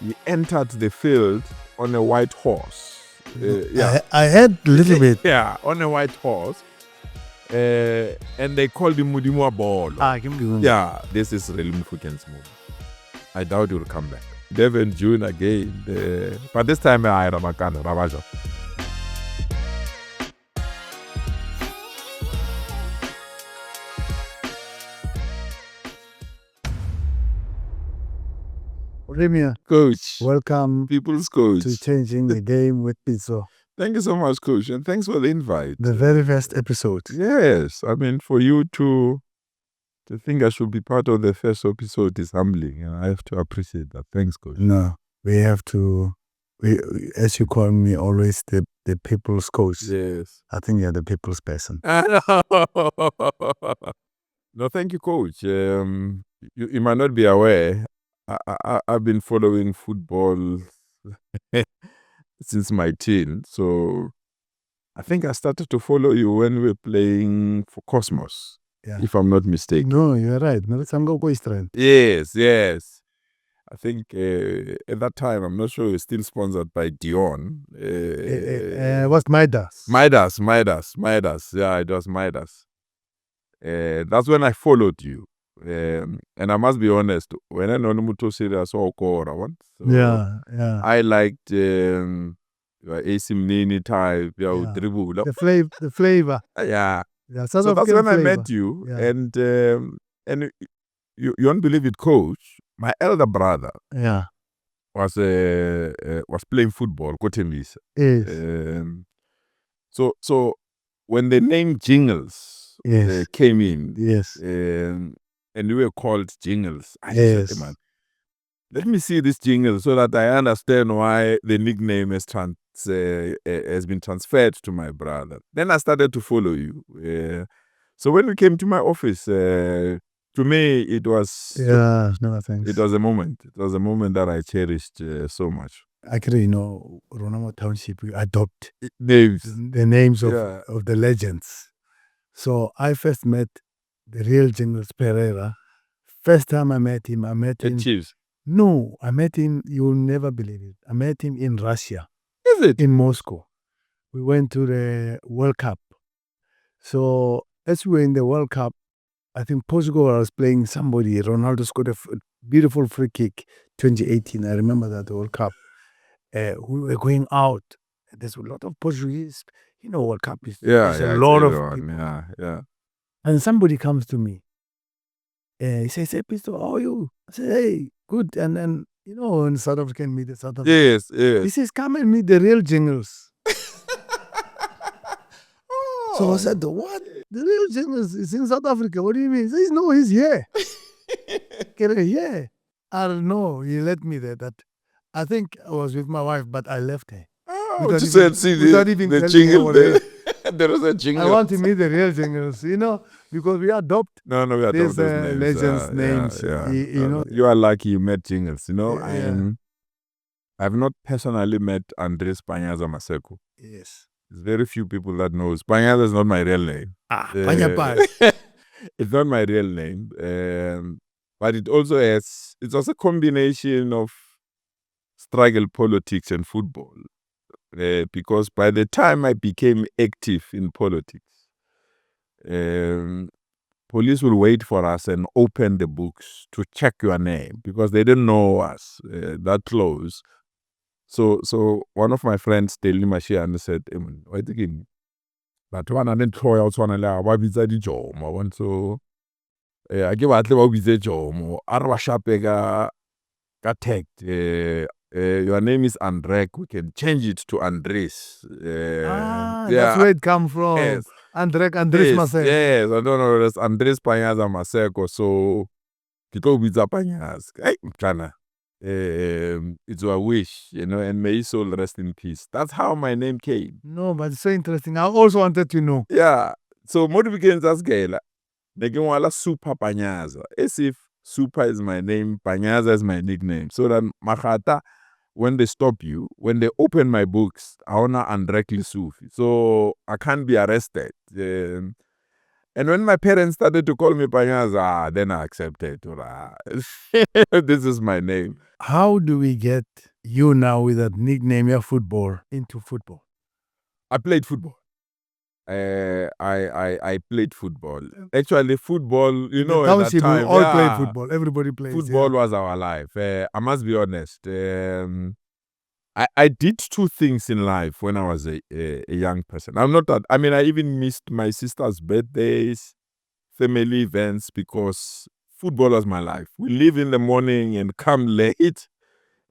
he entered the field on a white horse. I heard a little bit. Yeah, on a white horse. And they called him Mudimwa Ball. Yeah, this is really Mofokeng's movie. I doubt he will come back. 11 June again. But this time I had a Makana, Ravaja. Premier, Coach. welcome People's coach. to Changing the Game with Pitso. Thank you so much, Coach, and thanks for the invite. The very first episode. Yes, I mean, for you to think I should be part of the first episode is humbling, and I have to appreciate that. Thanks, Coach. No, we have to, as you call me, always the people's coach. Yes. I think you're the people's person. No, thank you, Coach. You might not be aware, I've been following football since my teen. So I think I started to follow you when we were playing for Cosmos, if I'm not mistaken. No, you're right. Yes. I think at that time, I'm not sure, we're still sponsored by Dion. What's Midas? Midas. Yeah, it was Midas. That's when I followed you. And I must be honest, when I know Muto serious or once, Yeah. I liked your AC Mnini type, dribble. The flavor. Yeah. So that's when flavor. I met you, and you won't believe it, Coach. My elder brother was playing football, Kotemisa. Yes. So when the name Jingles came in, Yes. And we were called Jingles, I said, man, let me see this Jingle so that I understand why the nickname has been transferred to my brother. Then I started to follow you. So when we came to my office, to me, it was... no, thanks. It was a moment. It was a moment that I cherished so much. Actually, Ronamo Township, we adopt names. The names of the legends. So I first met the real Jingles Pereira. First time I met him, in Chiefs. No, I met him, you'll never believe it. I met him in Russia. Is it? In Moscow. We went to the World Cup. So as we were in the World Cup, I think Portugal was playing somebody. Ronaldo scored a beautiful free kick, 2018. I remember that World Cup. We were going out. There's a lot of Portuguese. World Cup is a lot of people. Yeah. And somebody comes to me. He says, "Hey, Pitso, how are you?" I say, "Hey, good." And then, in South African meet the South African. Yes. He says, "Come and meet the real Jingles." So I said, "What? The real Jingles is in South Africa? What do you mean?" He says, "No, he's here." Yeah. I don't know. He let me there. That I think I was with my wife, but I left her. Just said, see the jingle there. There was a jingle. I want to meet the real Jingles, because we adopt. No, we adopt these those names. legends' names. Yeah. You are lucky you met Jingles. I've not personally met Andres Panyaza Maseko. Yes. There's very few people that knows. Panyaza is not my real name. Panyaza. It's not my real name. But it also has, it's also a combination of struggle politics and football. Because by the time I became active in politics, police will wait for us and open the books to check your name because they didn't know us that close. So one of my friends, Deli Mashian, said, "Wait again, but one and then throw out one and why be that job? I want to I give at least be the job. Arwa Shapega got tagged. Your name is Andrek. We can change it to Andres. That's where it comes from. Yes. Andres Maseko. Yes, I don't know. That's Andres Panyaza Maseko. So, Kito Biza Panyaz. Hey, Chana. It's a wish, and may his soul rest in peace. That's how my name came. No, but it's so interesting. I also wanted to know. Yeah. So, modifications as Gaila. They give one Super Panyaza. As if Super is my name, Panyaza is my nickname. So that Makata, when they stop you, when they open my books, I honor Gauteng Lesufi. So I can't be arrested. And when my parents started to call me Panyaza, then I accepted. This is my name. How do we get you now with that nickname, your football, into football? I played football. I played football. Actually, football, The at that township, we time, all played football. Everybody plays. football was our life. I must be honest. I did two things in life when I was a young person. I'm not that. I mean, I even missed my sister's birthdays, family events, because football was my life. We leave in the morning and come late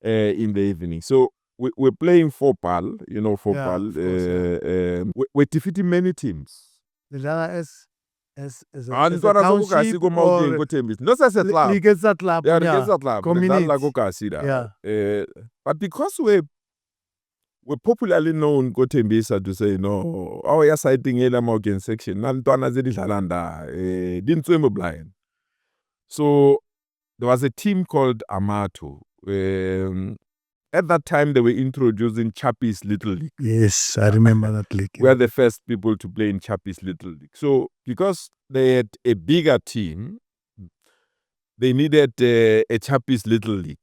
in the evening. So we're playing football, football. We're defeating many teams. The other is as a Antwana township Mountain or Teams. Not as a club. Ligeza club. Yeah, Yeah, Ligeza club. community. Yeah. But because we're popularly known Tembisa to say, our sighting in Morgan section, Nantwana Zedishalanda, didn't swim blind. So there was a team called Amato. At that time, they were introducing Chappie's Little League. Yes, I remember that league. We are the first people to play in Chappie's Little League. So because they had a bigger team, they needed a Chappie's Little League.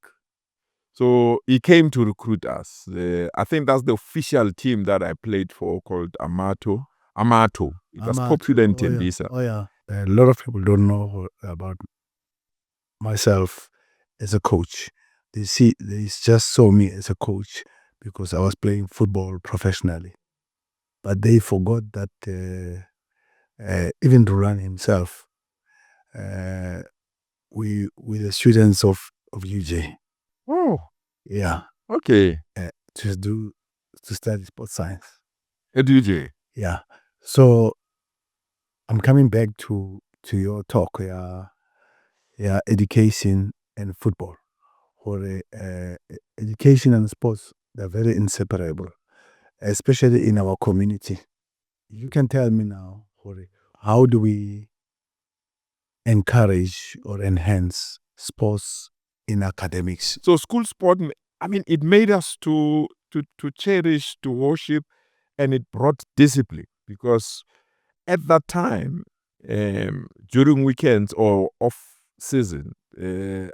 So he came to recruit us. I think that's the official team that I played for, called Amato. It was popular in Tembisa. Oh yeah. A lot of people don't know about myself as a coach. They just saw me as a coach because I was playing football professionally. But they forgot that even Duran himself, we the students of UJ. Oh, yeah. Okay. To study sports science. At UJ. Yeah. So I'm coming back to your talk. Yeah, education and football. For education and sports, they're very inseparable, especially in our community. You can tell me now, how do we encourage or enhance sports in academics? So school sport, I mean, it made us to cherish, to worship, and it brought discipline, because at that time, during weekends or off season,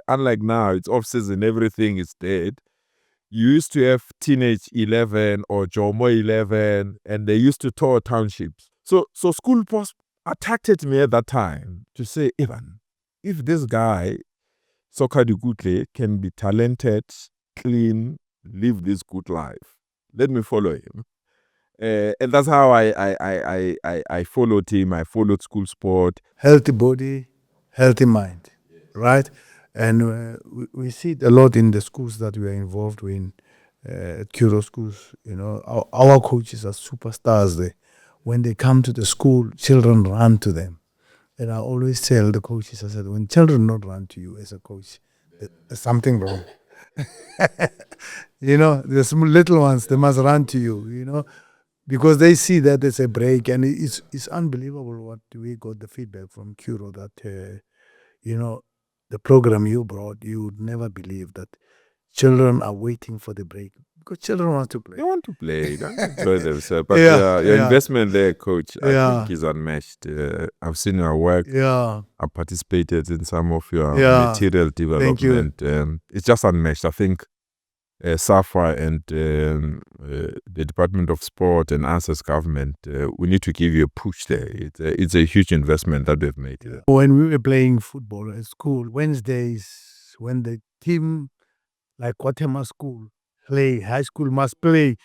unlike now, it's off season, everything is dead. You used to have Teenage 11 or Jomo 11, and they used to tour townships. So school post attracted me at that time to say, Evan, if this guy, Soccer Dikutle, can be talented, clean, live this good life, let me follow him. And that's how I followed him. I followed school sport. Healthy body, healthy mind, right? And we see it a lot in the schools that we are involved in, at Kuro schools. Our coaches are superstars there. When they come to the school, children run to them. And I always tell the coaches, I said, when children don't run to you as a coach, there's something wrong. The little ones, they must run to you, because they see that there's a break. And it's unbelievable what we got the feedback from Kuro that, the program you brought, you would never believe that children are waiting for the break. Because children want to play. They want to play. They want to enjoy themselves. But your investment there, coach, I think is unmatched. I've seen your work. Yeah. I've participated in some of your material development. Thank you. It's just unmatched. I think SAFA and the Department of Sport and ANSA's government, we need to give you a push there. It's a huge investment that they've made. Yeah. When we were playing football at school, Wednesdays, when the team like Guatemala school play, high school must play,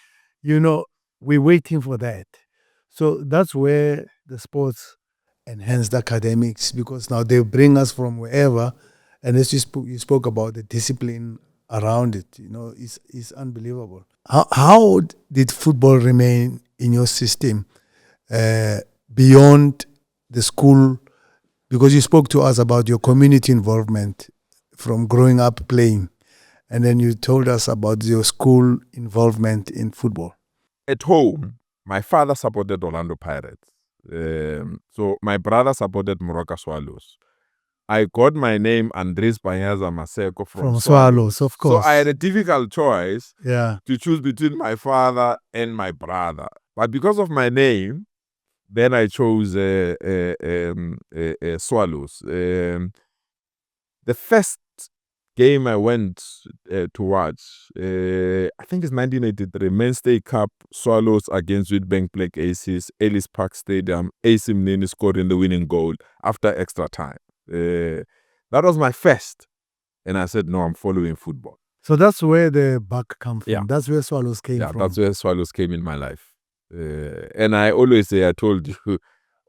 we're waiting for that. So that's where the sports enhance the academics, because now they bring us from wherever. And as you spoke about the discipline around it, it's unbelievable. How did football remain in your system beyond the school? Because you spoke to us about your community involvement from growing up playing. And then you told us about your school involvement in football. At home, my father supported Orlando Pirates. So my brother supported Moroka Swallows. I got my name Andres Panyaza Maseko from Swallows, of course. So I had a difficult choice to choose between my father and my brother. But because of my name, Then I chose Swallows. The first game I went to watch, I think it's 1983, Mainstay Cup, Swallows against Witbank Black Aces, Ellis Park Stadium, AC Mnini scoring the winning goal after extra time. That was my first. And I said, no, I'm following football. So that's where the bug come from. Yeah. That's where Swallows came Yeah, from. that's where Swallows came in my life. And I always say, I told you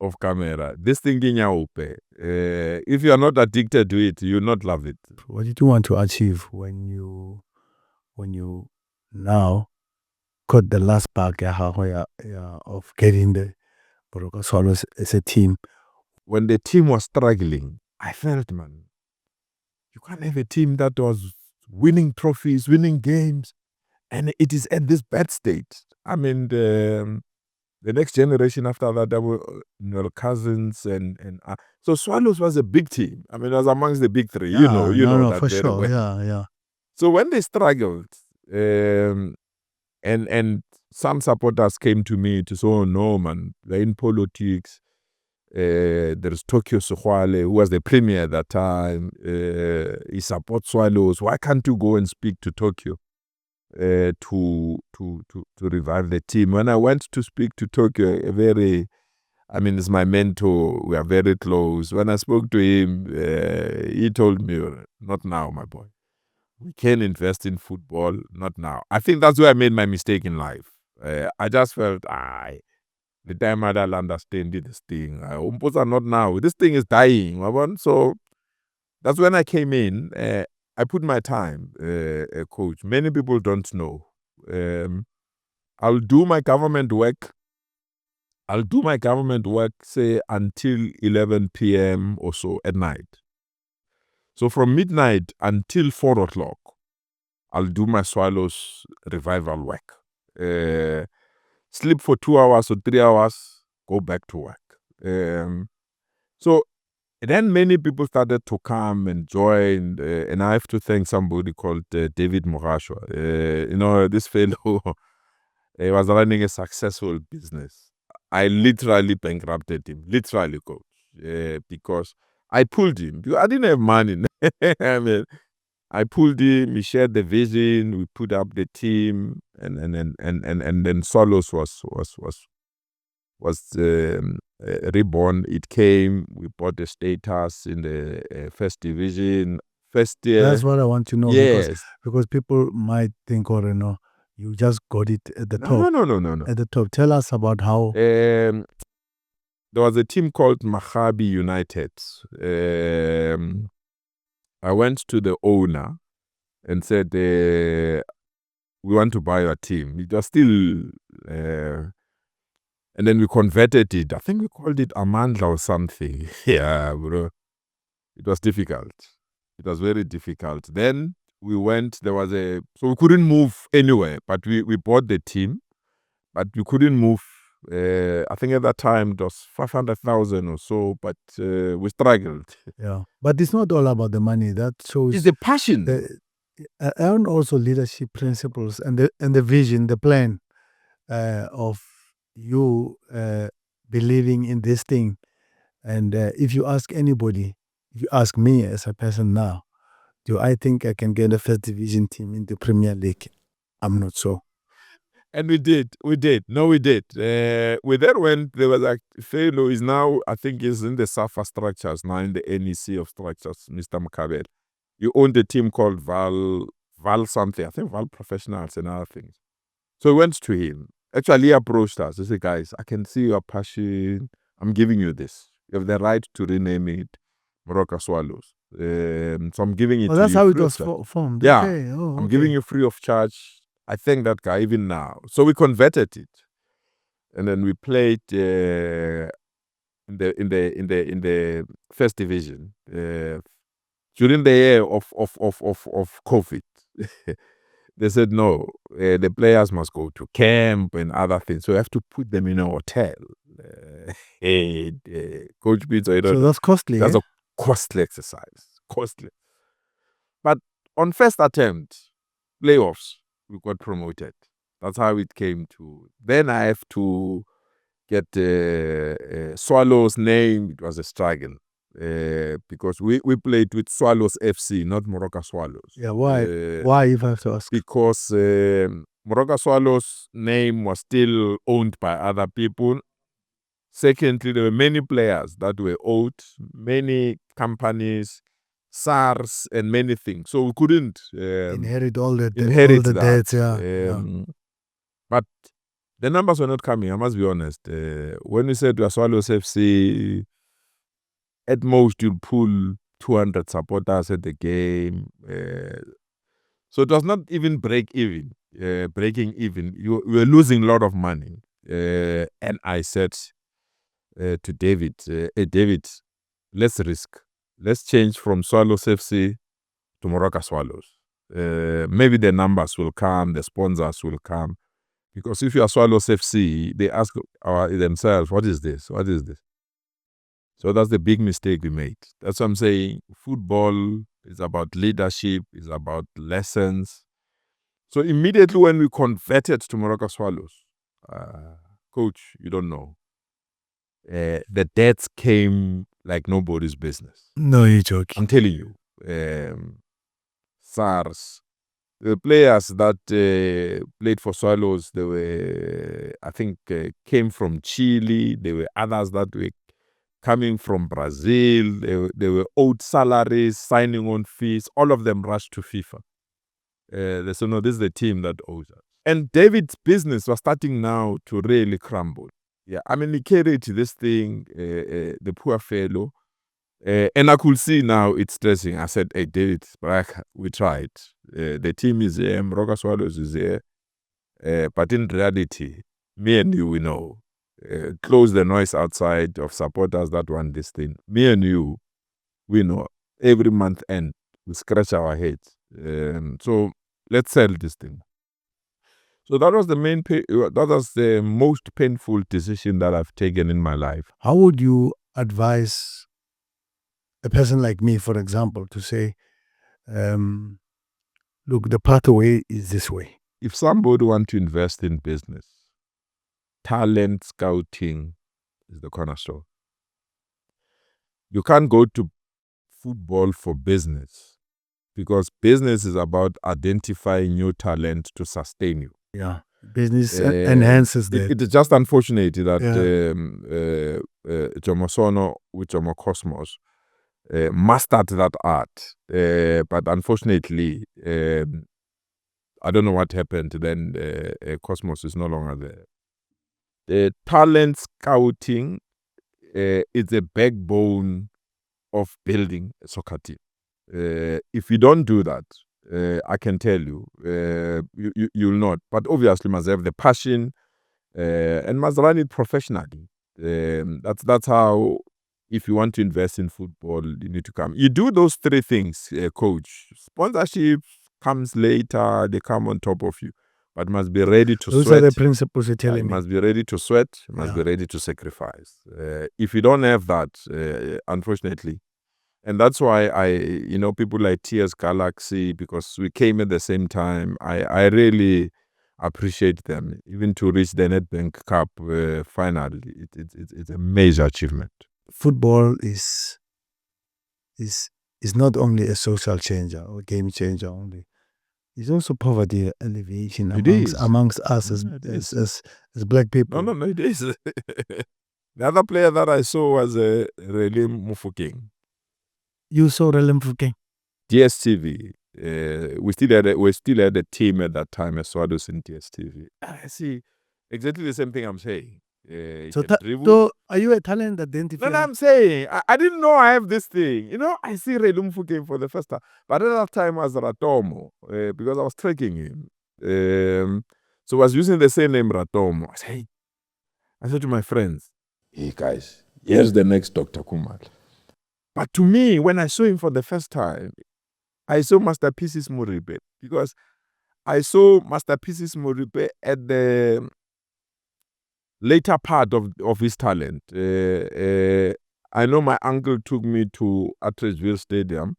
off camera, this thing in your if you are not addicted to it, you'll not love it. What did you want to achieve when you now got the last bug of getting the Moroka Swallows as a team? When the team was struggling, I felt, man, you can't have a team that was winning trophies, winning games, and it is at this bad state. I mean, the next generation after that, there were cousins and so Swallows was a big team. I mean, it was amongst the big three. You know that for very sure. well. Yeah. So when they struggled, and some supporters came to me to say, "Oh no, man, they're in politics." There's Tokyo Suhwale, who was the premier at that time. He supports Swallows. Why can't you go and speak to Tokyo to revive the team? When I went to speak to Tokyo, it's my mentor. We are very close. When I spoke to him, he told me, "Not now, my boy. We can invest in football, not now." I think that's where I made my mistake in life. I just felt, the time I'll understand this thing. Not now. This thing is dying. So that's when I came in. I put my time, coach. Many people don't know. I'll do my government work. Say, until 11 p.m. or so at night. So from midnight until 4 o'clock, I'll do my Swallows revival work. Sleep for 2 hours or 3 hours, go back to work. So then many people started to come and join, and I have to thank somebody called David Morashwa. This fellow, he was running a successful business. I literally bankrupted him, literally, coach, because I pulled him. I didn't have money. I pulled him. He shared the vision. We put up the team, and then Swallows was reborn. It came. We bought the status in the first division. First year. That's what I want to know. Yes. Because people might think, you just got it at the top. No. At the top. Tell us about how. There was a team called Mahabi United. I went to the owner and said, we want to buy a team. It was still... and then we converted it. I think we called it Amandla or something. Yeah, bro. It was difficult. It was very difficult. Then we went, so we couldn't move anywhere, but we bought the team, but we couldn't move. I think at that time it was 500,000 or so, but we struggled. Yeah, but it's not all about the money. That shows it's the passion. And also leadership principles and the vision, the plan of you believing in this thing. And if you ask anybody, if you ask me as a person now, do I think I can get a first division team in the Premier League? I'm not sure. And we did. No, we did. We then went, there was a fellow is now, I think he's in the SAFA structures, now in the NEC of structures, Mr. Makabel. You owned a team called Val something, I think Val Professionals and other things. So we went to him. Actually, he approached us. He said, "Guys, I can see your passion. I'm giving you this. You have the right to rename it Moroka Swallows. So I'm giving it to you." That's how it was formed. Yeah. Okay. I'm giving you free of charge. I thank that guy even now. So we converted it. And then we played in the first division. During the year of COVID. They said, no, the players must go to camp and other things. So we have to put them in a hotel. Coach Pitso, So that's costly. That's a costly exercise. Costly. But on first attempt, playoffs, we got promoted. That's how it came to. Then I have to get Swallows name. It was a struggle because we played with Swallows FC, not Moroka Swallows. Yeah, why? Why, if I have to ask? Because Moroka Swallows name was still owned by other people. Secondly, there were many players that were owed, many companies, SARS, and many things. So we couldn't Inherit all the that. debts, yeah. But the numbers were not coming, I must be honest. When we said we are Swallows FC, at most you'll pull 200 supporters at the game. So it was not even breaking even. You were losing a lot of money. And I said to David, hey, David, let's risk. Let's change from Swallows FC to Moroka Swallows. Maybe the numbers will come, the sponsors will come. Because if you are Swallows FC, they ask themselves, what is this? What is this? So that's the big mistake we made. That's what I'm saying. Football is about leadership, is about lessons. So immediately when we converted to Moroka Swallows, coach, you don't know. The debts came like nobody's business. No, you're joking. I'm telling you. SARS. The players that played for Swallows, they were, I think, came from Chile. There were others that were coming from Brazil. They were owed salaries, signing on fees. All of them rushed to FIFA. They said, no, this is the team that owes us. And David's business was starting now to really crumble. Yeah, I mean, he carried this thing, the poor fellow. And I could see now it's stressing. I said, hey, David, we tried. The team is here, Moroka Swallows is here. But in reality, me and you, we know. Close the noise outside of supporters that want this thing. Me and you, we know. Every month end, we scratch our heads. So let's sell this thing. So that was the most painful decision that I've taken in my life. How would you advise a person like me, for example, to say, look, the pathway is this way? If somebody wants to invest in business, talent scouting is the cornerstone. You can't go to football for business because business is about identifying new talent to sustain you. Yeah, business enhances that. It is just unfortunate that Jomosono with Jomo Cosmos mastered that art. But unfortunately, I don't know what happened. Then Cosmos is no longer there. The talent scouting is the backbone of building a soccer team. If you don't do that, I can tell you, you'll not. But obviously, must have the passion and must run it professionally. That's how. If you want to invest in football, you need to come. You do those three things, coach. Sponsorship comes later; they come on top of you. But must be ready to Those sweat. are the principles you're telling me. Must be ready to sweat. Must be ready to sacrifice. If you don't have that, unfortunately. And that's why people like TS Galaxy, because we came at the same time, I really appreciate them. Even to reach the Nedbank Cup final, it's a major achievement. Football is not only a social changer or game changer only. It's also poverty alleviation amongst us as black people. No, it is. The other player that I saw was Mofokeng. You saw Mofokeng? DSTV. We still had a team at that time as Swallows in DSTV. I see exactly the same thing I'm saying. So are you a talent identifier? No, I'm saying I didn't know I have this thing. I see Mofokeng for the first time, but at that time I was Ratomo because I was tracking him. So I was using the same name Ratomo. I said to my friends, hey guys, here's the next Dr. Kumar. But to me, when I saw him for the first time, I saw Masterpieces Moribe because I saw Masterpieces Moribe at the later part of his talent. I know my uncle took me to Atteridgeville Stadium.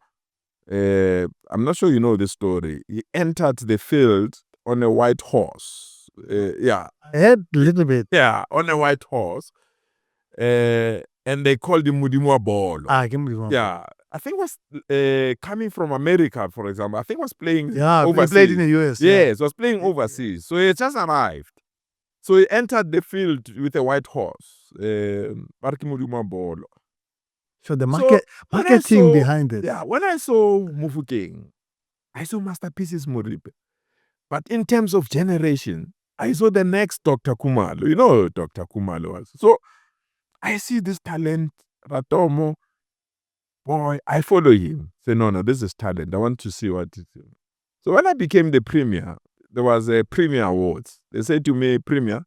I'm not sure you know this story. He entered the field on a white horse Yeah. I heard a little bit. Yeah, on a white horse. And they called him Mudimu Bolo. Yeah. I think was coming from America, for example. I think was playing overseas. He played in the US. Yes, was playing overseas. So he just arrived. So he entered the field with a white horse. Marki Mudimu Bolo. So the marketing behind it. Yeah, when I saw Mofokeng, I saw Masterpieces Moripe. But in terms of generation, I saw the next Dr. Kumalo. You know who Dr. Kumalo was. So I see this talent, Ratomo. Boy, I follow him. Say, no, this is talent. I want to see what it is. So when I became the premier, there was a Premier Awards. They said to me, Premier,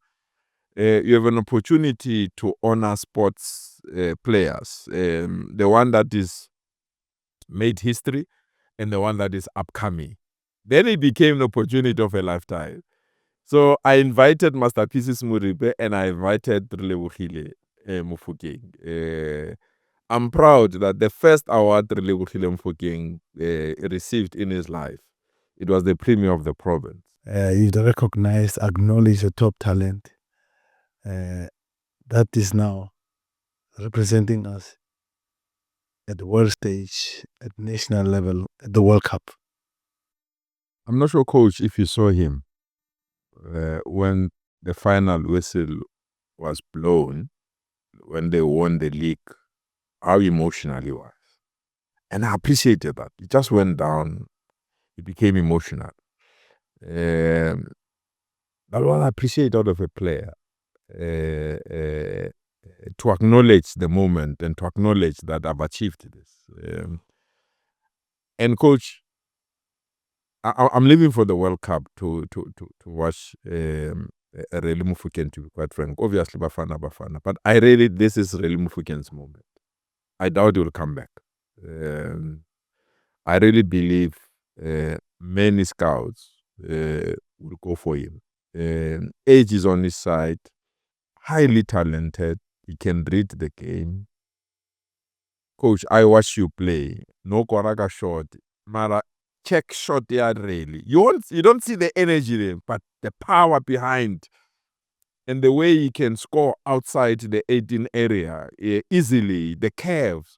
you have an opportunity to honor sports players. The one that is made history and the one that is upcoming. Then it became the opportunity of a lifetime. So I invited Masterpieces Muribe and I invited Relebohile Mofokeng. I'm proud that the first award Relebohile Mofokeng received in his life, it was the Premier of the province. You recognize, acknowledge a top talent that is now representing us at the world stage, at national level, at the World Cup. I'm not sure, Coach, if you saw him when the final whistle was blown, when they won the league, how emotional he was. And I appreciated that. He just went down. He became emotional. That's what I appreciate out of a player. To acknowledge the moment and to acknowledge that I've achieved this. And Coach, I'm living for the World Cup to watch Reyaad Mofokeng, to be quite frank. Obviously, Bafana. But this is Reyaad Mofokeng's moment. I doubt he will come back. I really believe many scouts will go for him. Age is on his side. Highly talented. He can read the game. Coach, I watch you play. No Koraga shot. Mara, check shot there really. You don't see the energy there, but the power behind and the way he can score outside the 18 area easily, the curves.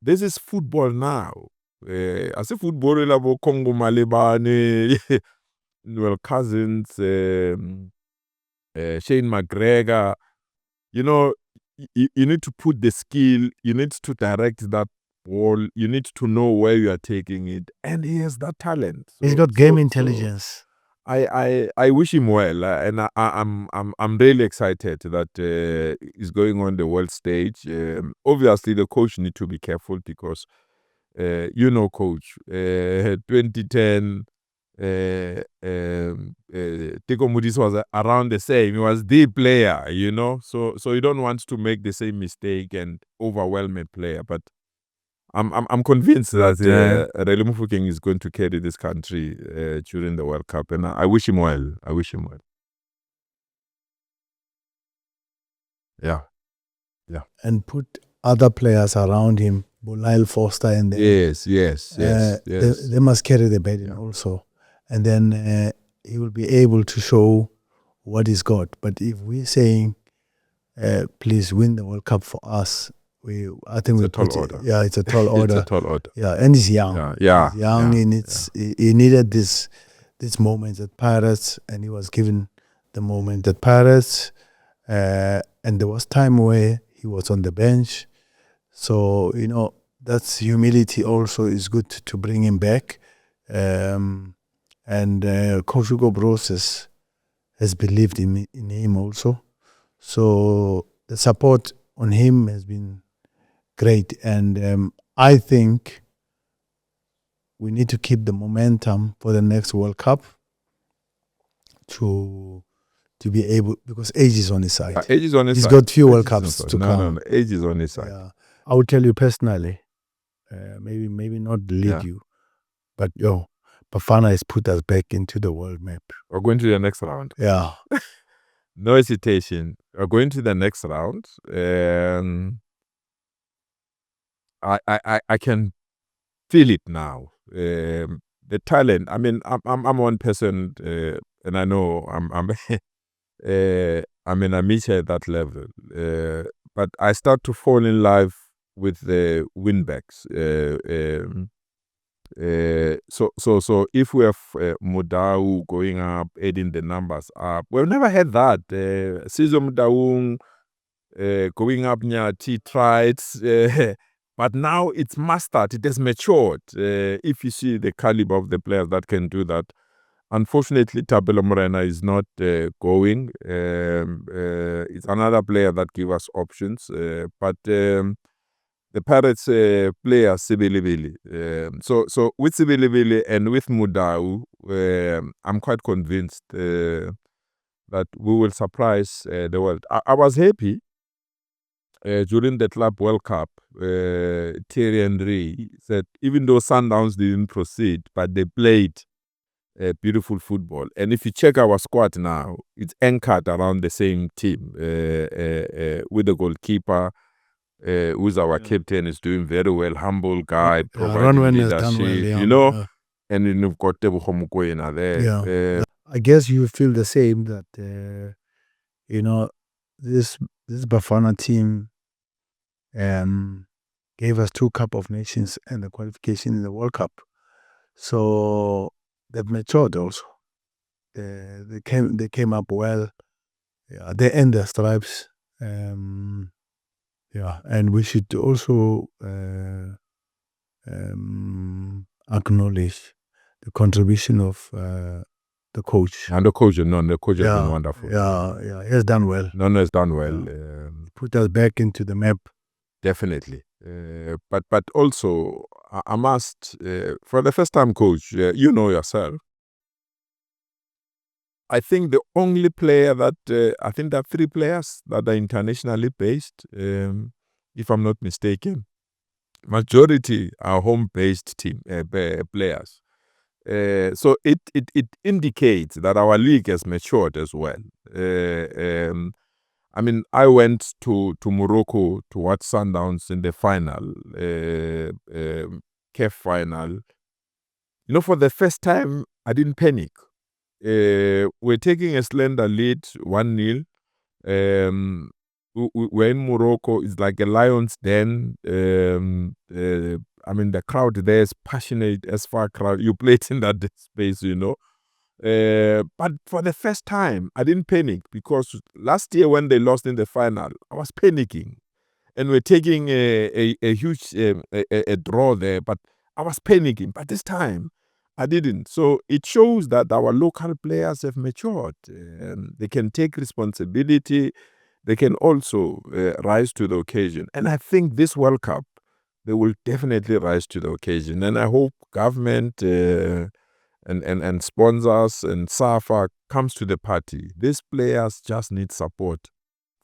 This is football now. As a football level, Congo Malebane, Noel Cousins, Shane McGregor. You know, you need to put the skill, you need to direct that ball, you need to know where you are taking it, and he has that talent. He's got game intelligence. I wish him well, and I'm really excited that he's going on the world stage. Obviously, the coach need to be careful because, Coach, 2010. Teko Mudis was around the same. He was the player, So you don't want to make the same mistake and overwhelm a player. But I'm convinced that Reyaad Mofokeng is going to carry this country during the World Cup, and I wish him well. Yeah. And put other players around him, Bolail Foster and them. Yes. They must carry the burden also. And then he will be able to show what he's got. But if we're saying, please win the World Cup for us, I think it's a tall order. Yeah, it's a tall order. It's a tall order. Yeah, and he's young. Yeah. He's young, and he needed this moment at Pirates, and he was given the moment at Pirates. And there was time where he was on the bench. So, that's humility also is good to bring him back. And Coach Hugo Broos has believed in him also. So the support on him has been great. And I think we need to keep the momentum for the next World Cup to be able, because age is on his side. Age is on his side. He's got few World Cups to come. No, age is on his side. Yeah. I will tell you personally, maybe not lead you, but Bafana has put us back into the world map. We're going to the next round. Yeah. No hesitation. We're going to the next round. I can feel it now. The talent. I mean, I'm one person. and I know I'm I'm an amateur at that level. But I start to fall in love with the winbacks. So if we have Mudau going up, adding the numbers up, we've never had that. Sizo Mudaung going up Nyati tried, but now it's mastered. It has matured. If you see the caliber of the players that can do that. Unfortunately, Tabelo Morena is not going. It's another player that gives us options. But the Pirates player Sibilibili. So with Sibilibili and with Mudau, I'm quite convinced that we will surprise the world. I was happy during the Club World Cup. Thierry Henry said even though Sundowns didn't proceed, but they played beautiful football. And if you check our squad now, it's anchored around the same team with the goalkeeper, who's our captain, is doing very well, humble guy, providing leadership, and then you've got Tebo Homukoyena there. Yeah. I guess you feel the same that, this Bafana team gave us 2 Cup of Nations and the qualification in the World Cup. So they've matured also. They came up well. Yeah, they earned their stripes. And we should also acknowledge the contribution of the coach. And the coach has been wonderful. Yeah, he has done well. None has done well. Put us back into the map. Definitely. But also, I must, for the first time, coach, you know yourself, I think the only player that, I think there are 3 players that are internationally based, if I'm not mistaken. Majority are home-based team players. So it indicates that our league has matured as well. I mean, I went to Morocco to watch Sundowns in the final, CAF final. For the first time, I didn't panic. We're taking a slender lead, 1-0. We're in Morocco. It's like a lion's den. I mean, the crowd there is passionate as far crowd. You play it in that space, But for the first time, I didn't panic because last year when they lost in the final, I was panicking. And we're taking a huge a draw there, but I was panicking. But this time, I didn't. So it shows that our local players have matured. They can take responsibility. They can also rise to the occasion. And I think this World Cup, they will definitely rise to the occasion. And I hope government and sponsors and SAFA comes to the party. These players just need support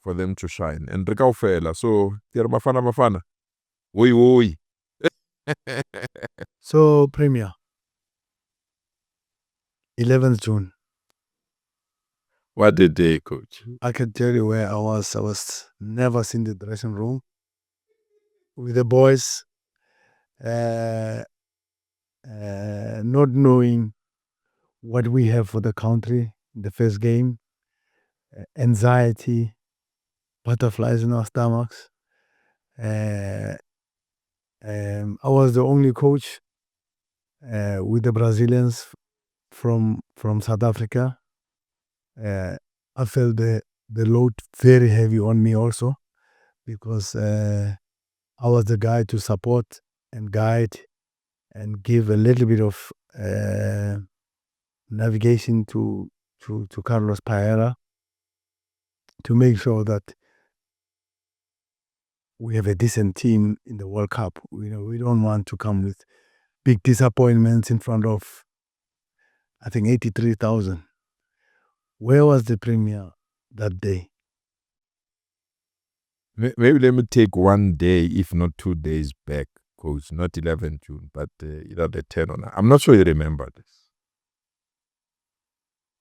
for them to shine. And Rikaufela, so they're mafana. Oi. So, Premier, 11th June. What a day, coach. I can tell you where I was. I was never in the dressing room with the boys, not knowing what we have for the country in the first game, anxiety, butterflies in our stomachs. I was the only coach with the Brazilians from South Africa. I felt the load very heavy on me also because I was the guy to support and guide and give a little bit of navigation to Carlos Paera to make sure that we have a decent team in the World Cup. We don't want to come with big disappointments in front of, I think, 83,000. Where was the Premier that day? Maybe let me take 1 day, if not 2 days back, coach. Not 11th June, but either the 10th or 9th. I'm not sure you remember this.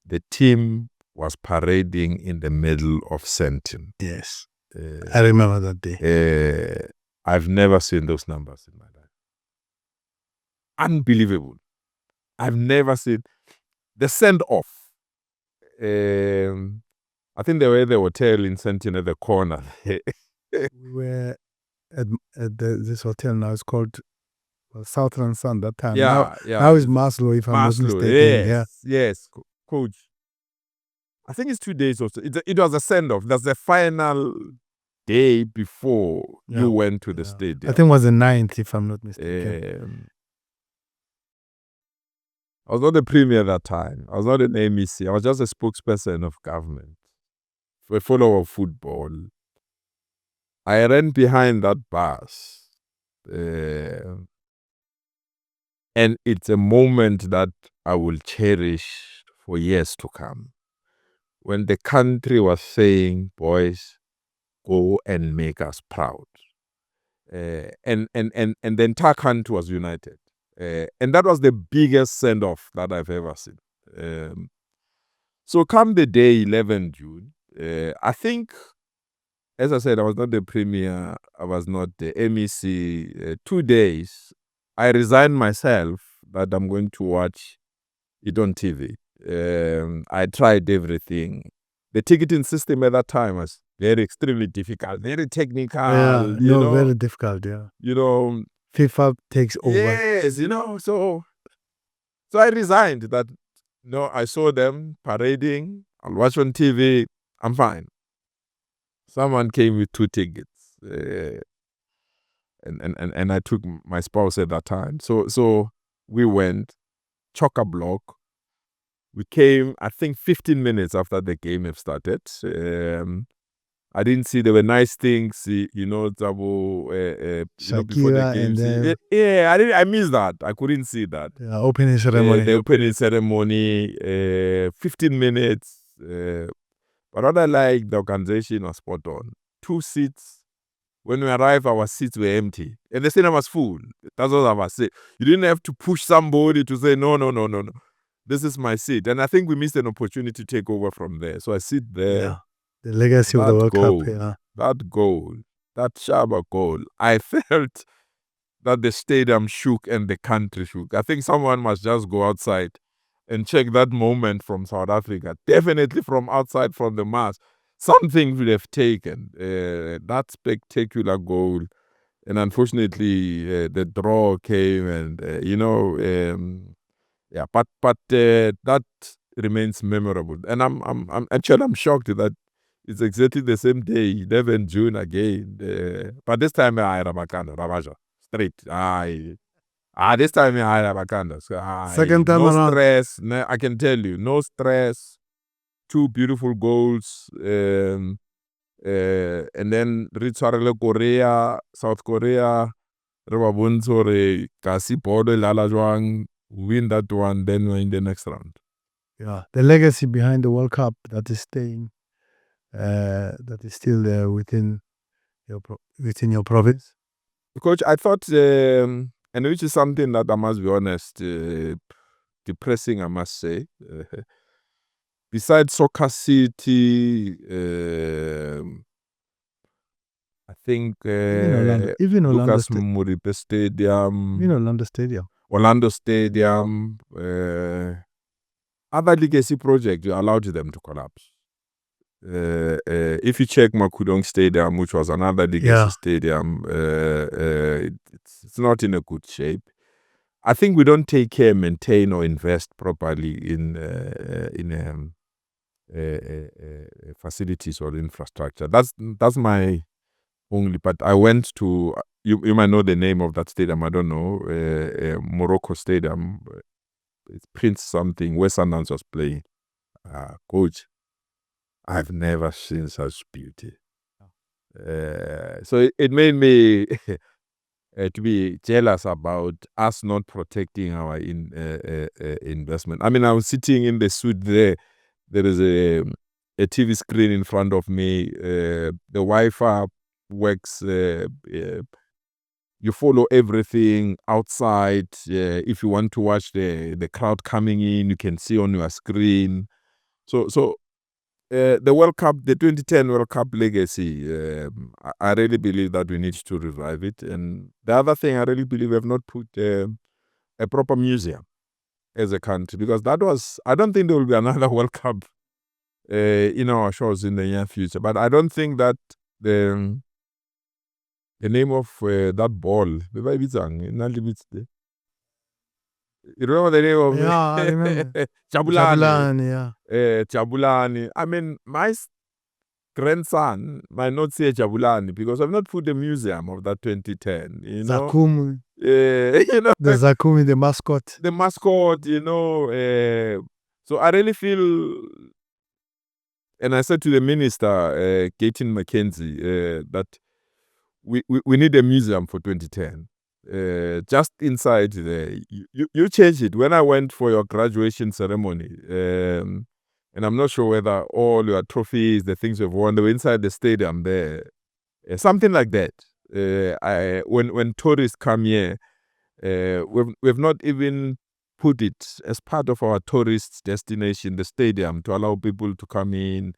The team was parading in the middle of Sentin. Yes. I remember that day. I've never seen those numbers in my life. Unbelievable. I've never seen the send-off. I think they were at the hotel in Sentin at the corner. We were at this hotel now. It's called Southern Sun that time. Yeah, Now it's Maslow, if I'm not Maslow, mistaken. Yeah. yes, coach. I think it's 2 days or so. It was a send-off. That's the final day before you went to the stadium. I think it was the 9th, if I'm not mistaken. I was not the premier that time. I was not an MEC. I was just a spokesperson of government, a follower of football. I ran behind that bus. And it's a moment that I will cherish for years to come. When the country was saying, boys, go and make us proud. And the entire country was united. And that was the biggest send-off that I've ever seen. So come the day 11 June, I think, as I said, I was not the premier, I was not the MEC. 2 days, I resigned myself that I'm going to watch it on TV. I tried everything. The ticketing system at that time was very extremely difficult, very technical. Very difficult, yeah. FIFA takes over. Yes, so I resigned that, I saw them parading, I'll watch on TV, I'm fine. Someone came with 2 tickets, and I took my spouse at that time. So we went, chock-a-block. We came, I think, 15 minutes after the game had started. I didn't see, there were nice things, Zabo, before the game. I missed that. I couldn't see that. Opening ceremony. The opening ceremony, 15 minutes. But what I like, the organization was spot on. 2 seats. When we arrived, our seats were empty. And the cinema was full. That's what I was saying. You didn't have to push somebody to say, no. This is my seat. And I think we missed an opportunity to take over from there. So I sit there. Yeah. The legacy of the World Cup. Yeah. That goal, that Shaba goal, I felt that the stadium shook and the country shook. I think someone must just go outside and check that moment from South Africa. Definitely from outside, from the mass. Something would have taken that spectacular goal. And unfortunately, the draw came and, but that remains memorable. And I'm shocked that it's exactly the same day, 11 June again. But this time, Rabaja, straight. This time, Rabakanda. Second time no around. Stress. I can tell you, no stress. 2 beautiful goals. And then Ritsuarele Korea, South Korea, Rebabunzore, Kasi Bodo Lalajwang, win that one, then we're in the next round. Yeah, the legacy behind the World Cup that is staying, that is still there within your province. Coach, I thought, and which is something that I must be honest, depressing, I must say. Besides Soccer City, I think even Orlando Lucas Muribe Stadium. Even Orlando Stadium. Orlando Stadium. Other legacy projects, you allowed them to collapse. If you check Makudong Stadium, which was another legacy stadium, it's not in a good shape. I think we don't take care, maintain, or invest properly in facilities or infrastructure. That's my only. But I went to, you might know the name of that stadium. I don't know, Moroka Stadium. It's Prince something. West Sundowns was playing. Coach, I've never seen such beauty. So it made me to be jealous about us not protecting our investment. I mean, I was sitting in the suite there. There is a TV screen in front of me. The Wi-Fi works. You follow everything outside. If you want to watch the crowd coming in, you can see on your screen. So the World Cup, the 2010 World Cup legacy, I really believe that we need to revive it. And the other thing, I really believe we have not put a proper museum as a country, because I don't think there will be another World Cup in our shows in the near future. But I don't think that the name of that ball, you remember the name of Yeah, I remember. Jabulani? Yeah. Jabulani. I mean, my grandson might not say Jabulani because I've not put the museum of that 2010, you know. Zakumi. You know, The Zakumi, the mascot. the mascot, you know. So I really feel, and I said to the minister, Gauteng Mackenzie, that we need a museum for 2010. Just inside there, you change it. When I went for your graduation ceremony, and I'm not sure whether all your trophies, the things you've won, they were inside the stadium there, something like that. When tourists come here, we've not even put it as part of our tourist destination, the stadium, to allow people to come in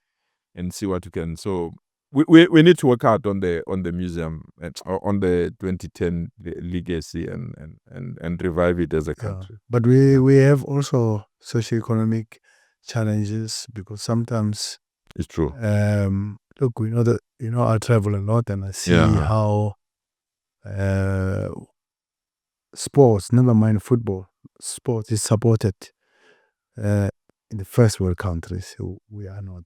and see what you can. So we need to work out on the museum and on the 2010 legacy and revive it as a country. But we have also socioeconomic challenges because sometimes It's true. look, we know that I travel a lot and I see how sports, never mind football, sports is supported in the first world countries. So we are not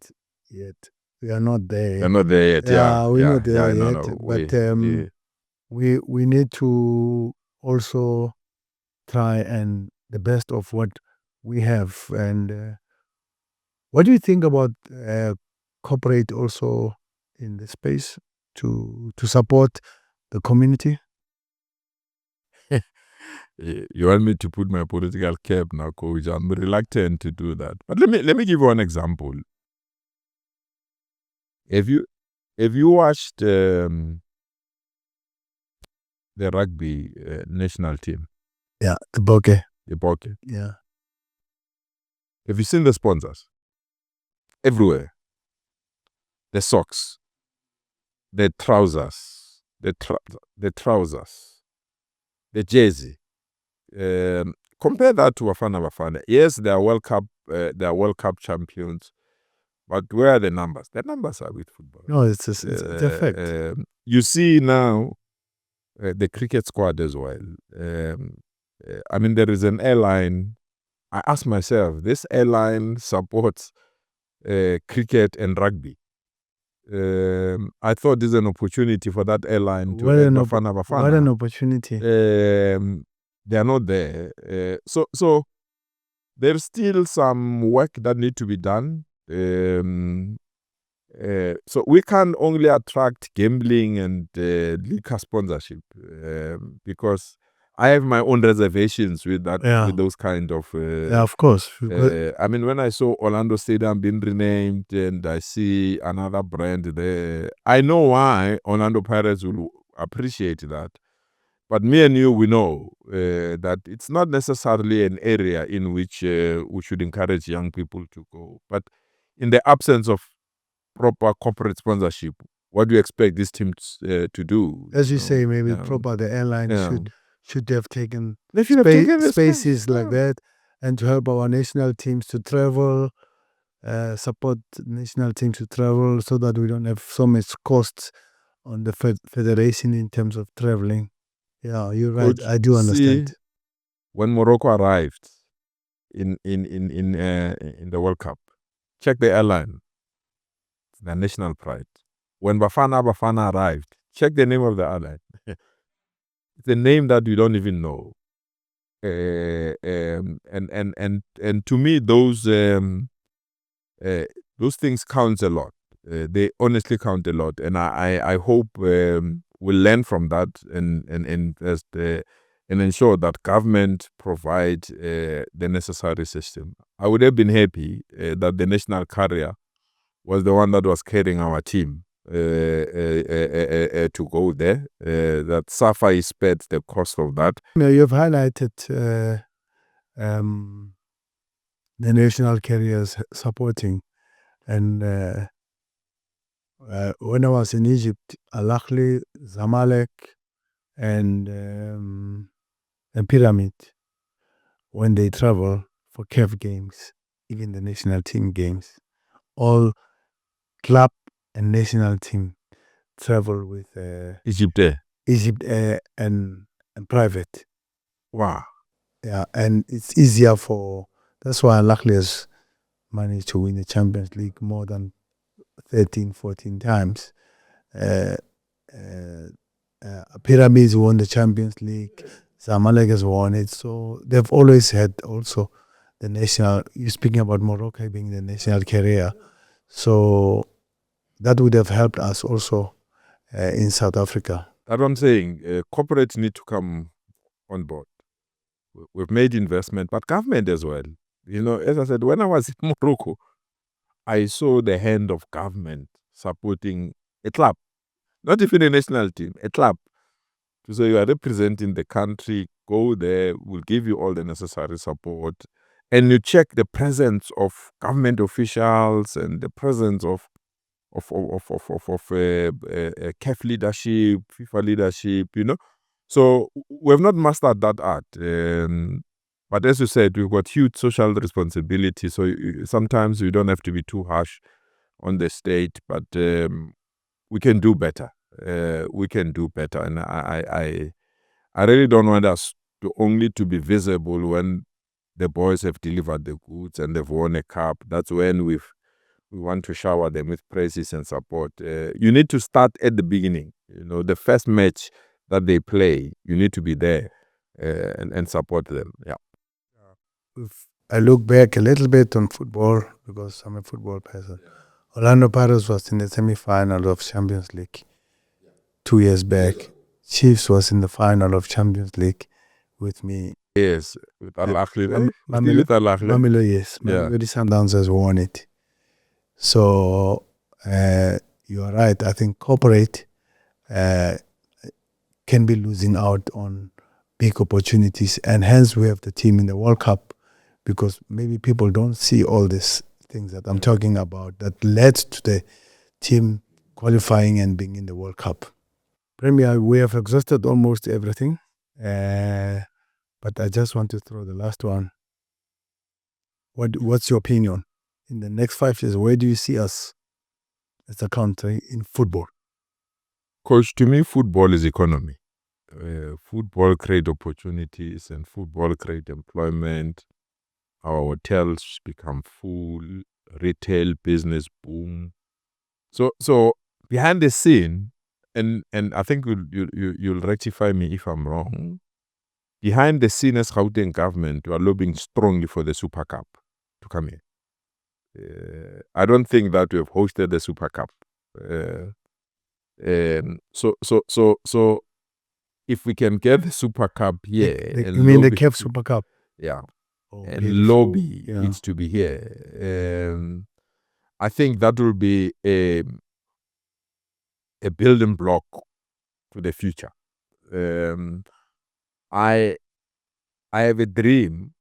yet. We are not there. We're not there yet. We're not there yet. No, but we need to also try and the best of what we have. And what do you think about corporate also in the space to support the community? You want me to put my political cap now, coach? I'm reluctant to do that. But let me give you one example. Have you watched the rugby national team? Yeah, the Boke. The Boke. Yeah. Have you seen the sponsors? Everywhere. The socks, the trousers, the trousers, the jersey. Compare that to Bafana. Yes, they are World Cup champions, but where are the numbers? The numbers are with football. No, it's a fact. You see now the cricket squad as well. I mean, there is an airline. I ask myself, this airline supports cricket and rugby. I thought this is an opportunity for that airline to help Bafana. What an opportunity. They are not there. So there's still some work that need to be done. So we can only attract gambling and liquor sponsorship because I have my own reservations with that, with those kind of. Of course. I mean, when I saw Orlando Stadium being renamed and I see another brand there, I know why Orlando Pirates will appreciate that. But me and you, we know that it's not necessarily an area in which we should encourage young people to go. But in the absence of proper corporate sponsorship, what do you expect these teams to do? As you say, maybe proper the airline should have taken spaces like that and to help our national teams to travel, support national teams to travel so that we don't have so much costs on the federation in terms of traveling. Yeah, you're right. I do understand. When Morocco arrived in the World Cup, check the airline. It's their national pride. When Bafana arrived, check the name of the airline. It's a name that we don't even know. And to me, those things count a lot. They honestly count a lot, and I hope we'll learn from that and invest and ensure that government provide the necessary system. I would have been happy that the national carrier was the one that was carrying our team to go there. That SAFA is spared the cost of that. You've highlighted the national carriers supporting, and when I was in Egypt, Al Ahly, Zamalek, and Pyramid, when they travel for CAF games, even the national team games, all club and national team travel with Egypt. Egypt Air and private. Wow. Yeah, and it's easier for. That's why Al-Ahly has managed to win the Champions League more than 13, 14 times. Uh, Pyramids won the Champions League. Zamalek has won it. So they've always had also the national. You're speaking about Morocco being the national carrier. So that would have helped us also in South Africa. That's what I'm saying. Corporates need to come on board. We've made investment, but government as well. You know, as I said, when I was in Morocco, I saw the hand of government supporting a club, not even a national team, a club. So you are representing the country, go there, we'll give you all the necessary support. And you check the presence of government officials and the presence of CAF leadership, FIFA leadership, you know. So we've not mastered that art. But as you said, we've got huge social responsibility. So sometimes we don't have to be too harsh on the state, but we can do better. We can do better. And I really don't want us to only to be visible when the boys have delivered the goods and they've won a cup. That's when we want to shower them with praises and support. You need to start at the beginning. You know, the first match that they play, you need to be there and support them. Yeah. If I look back a little bit on football because I'm a football person. Orlando Pirates was in the semi-final of Champions League 2 years back. Chiefs was in the final of Champions League with me. Yes, with Al-Ahly. Mamelodi, yes. Yeah. Mamelodi Sundowns has won it. So you are right. I think corporate can be losing out on big opportunities, and hence we have the team in the World Cup, because maybe people don't see all these things that I'm talking about that led to the team qualifying and being in the World Cup. Premier, we have exhausted almost everything, but I just want to throw the last one. What's your opinion? In the next 5 years, where do you see us as a country in football? Coach, to me, football is economy. Football create opportunities and football create employment. Our hotels become full, retail business boom. So behind the scene, and I think you'll rectify me if I'm wrong. Behind the scene as Gauteng government, we are lobbying strongly for the Super Cup to come in. I don't think that we have hosted the Super Cup. So if we can get the Super Cup here, You mean the CAF Super Cup? Yeah. Oh, and beautiful. lobby Yeah. needs to be here. I think that will be a building block to the future. I have a dream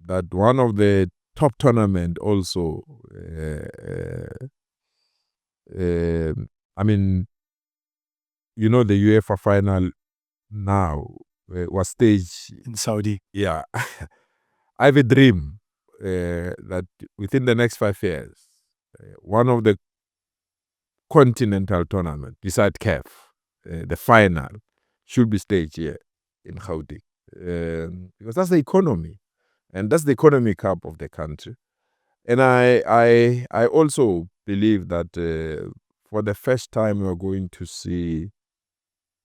that one of the top tournament also, I mean, you know, the UEFA final now was staged In Saudi. Yeah. I have a dream that within the next 5 years, one of the continental tournament beside CAF, the final, should be staged here in Gauteng. Because that's the economy. And that's the economic hub of the country. And I also believe that for the first time we're going to see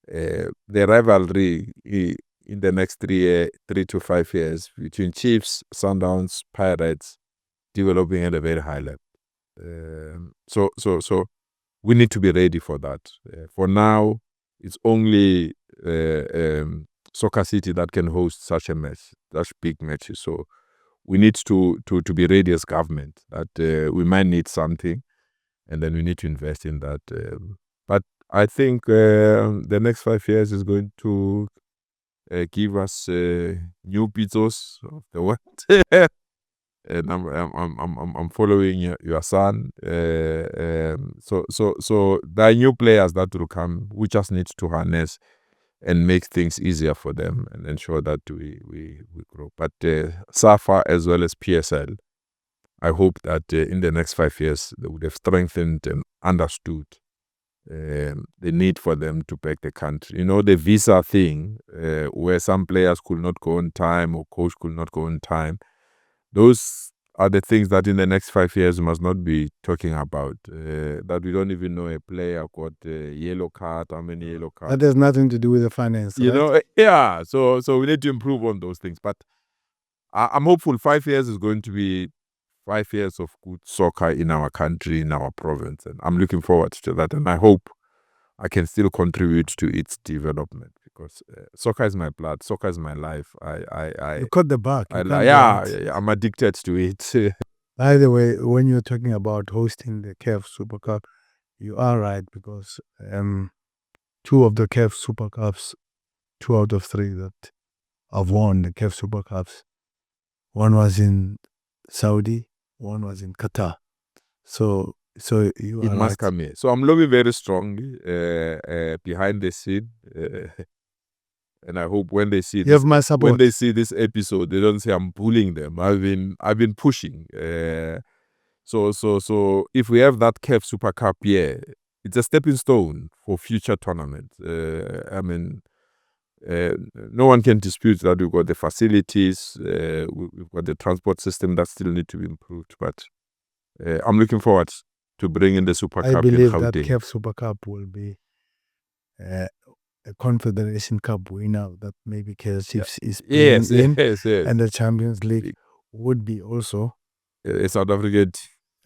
the rivalry in the next 3 to 5 years between Chiefs, Sundowns, Pirates, developing at a very high level. So we need to be ready for that. For now, it's only Soccer City that can host such a match, such big matches. So we need to be ready as government that we might need something, and then we need to invest in that. But I think the next 5 years is going to give us new Pizzos of the world. And I'm following your son. So there are new players that will come. We just need to harness and make things easier for them and ensure that we grow. But SAFA as well as PSL, I hope that in the next 5 years, they would have strengthened and understood the need for them to back the country. You know, the visa thing, where some players could not go on time or coach could not go on time, those are the things that in the next 5 years we must not be talking about. That we don't even know a player got a yellow card, how many yellow cards. That has nothing to do with the finance, You right? know, yeah. So we need to improve on those things. But I'm hopeful 5 years is going to be 5 years of good soccer in our country, in our province. And I'm looking forward to that. And I hope I can still contribute to its development because soccer is my blood. Soccer is my life. You cut the back. You can't yeah, go out. I'm addicted to it. By the way, when you're talking about hosting the CAF Super Cup, you are right because 2 of the CAF Super Cups, 2 out of 3 that I've won the CAF Super Cups. One was in Saudi, one was in Qatar. So you It are must right. come here. So I'm lobbying very strongly behind the scene. And I hope when they see You have my support. when they see this episode, they don't say I'm bullying them. I've been pushing. So if we have that CAF Super Cup here, it's a stepping stone for future tournaments. No one can dispute that we've got the facilities, we've got the transport system that still need to be improved. But I'm looking forward to bringing the Super Cup in believe that Gauteng. CAF Super Cup will be a Confederation Cup winner that maybe Kaizer Chiefs is playing in. Yes. And the Champions League would be also a South African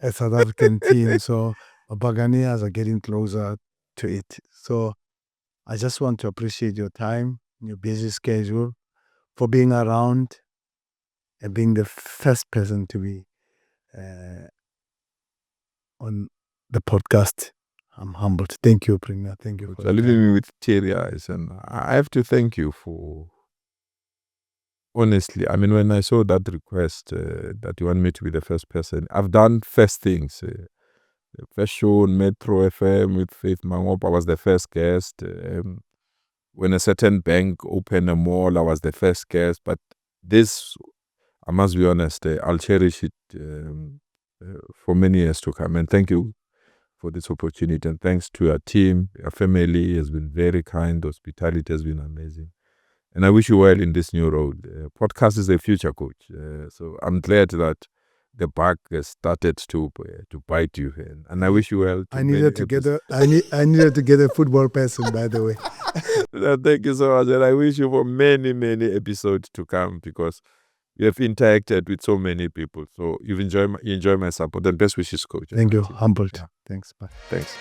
a South African team. So Buccaneers are getting closer to it. So I just want to appreciate your time, your busy schedule, for being around and being the first person to be on the podcast. I'm humbled. Thank you, Premier. Thank you for You're your leaving time. me with teary eyes, and I have to thank you for. Honestly, I mean, when I saw that request that you want me to be the first person, I've done first things. The first show on Metro FM with Faith Mangop, I was the first guest. When a certain bank opened a mall, I was the first guest. But this, I must be honest, I'll cherish it for many years to come. And thank you for this opportunity. And thanks to your team. Your family has been very kind. Hospitality has been amazing. And I wish you well in this new role. Podcast is a future, coach. So I'm glad that the bug has started to bite you. And I wish you well. I needed to get a football person, by the way. Thank you so much. And I wish you for many, many episodes to come because you have interacted with so many people. So you enjoy my support. And best wishes, coach. Thank you. Humbled. Yeah. Thanks. Bye. Thanks.